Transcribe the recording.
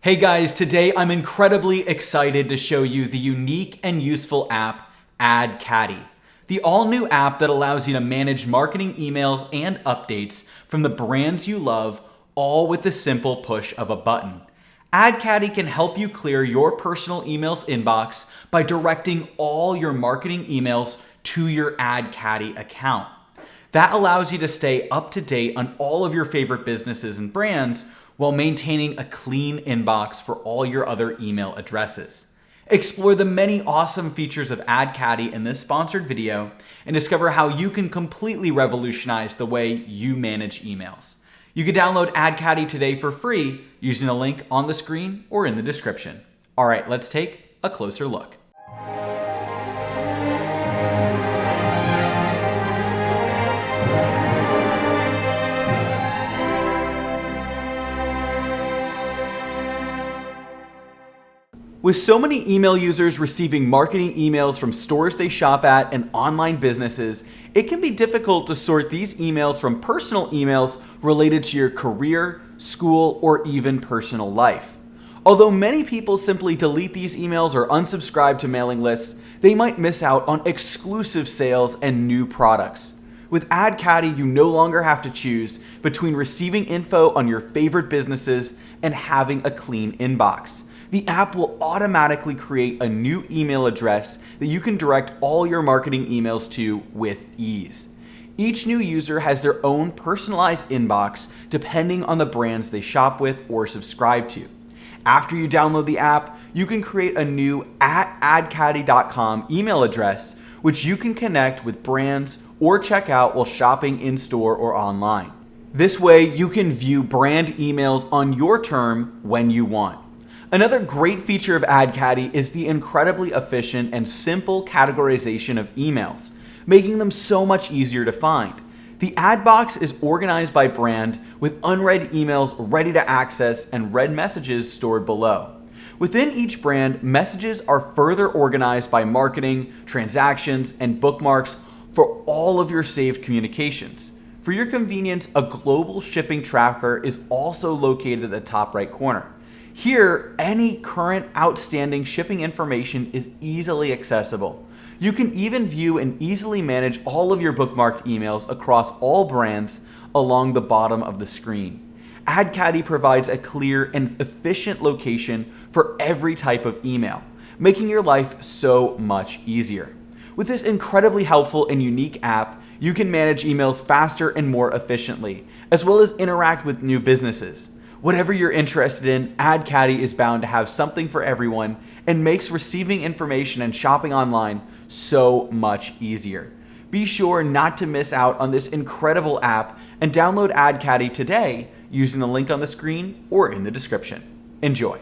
Hey guys, today I'm incredibly excited to show you the unique and useful app AdKaddy. The all-new app that allows you to manage marketing emails and updates from the brands you love, all with the simple push of a button. AdKaddy can help you clear your personal emails inbox by directing all your marketing emails to your AdKaddy account. That allows you to stay up to date on all of your favorite businesses and brands while maintaining a clean inbox for all your other email addresses. Explore the many awesome features of AdKaddy in this sponsored video and discover how you can completely revolutionize the way you manage emails. You can download AdKaddy today for free using the link on the screen or in the description. All right, let's take a closer look. With so many email users receiving marketing emails from stores they shop at and online businesses, it can be difficult to sort these emails from personal emails related to your career, school, or even personal life. Although many people simply delete these emails or unsubscribe to mailing lists, they might miss out on exclusive sales and new products. With AdKaddy, you no longer have to choose between receiving info on your favorite businesses and having a clean inbox. The app will automatically create a new email address that you can direct all your marketing emails to with ease. Each new user has their own personalized inbox depending on the brands they shop with or subscribe to. After you download the app, you can create a new @adkaddy.com email address, which you can connect with brands or check out while shopping in store or online. This way, you can view brand emails on your term when you want. Another great feature of AdKaddy is the incredibly efficient and simple categorization of emails, making them so much easier to find. The ad box is organized by brand with unread emails ready to access and read messages stored below. Within each brand, messages are further organized by marketing, transactions, and bookmarks for all of your saved communications. For your convenience, a global shipping tracker is also located at the top right corner. Here, any current outstanding shipping information is easily accessible. You can even view and easily manage all of your bookmarked emails across all brands along the bottom of the screen. AdKaddy provides a clear and efficient location for every type of email, making your life so much easier. With this incredibly helpful and unique app, you can manage emails faster and more efficiently, as well as interact with new businesses. Whatever you're interested in, AdKaddy is bound to have something for everyone and makes receiving information and shopping online so much easier. Be sure not to miss out on this incredible app and download AdKaddy today using the link on the screen or in the description. Enjoy.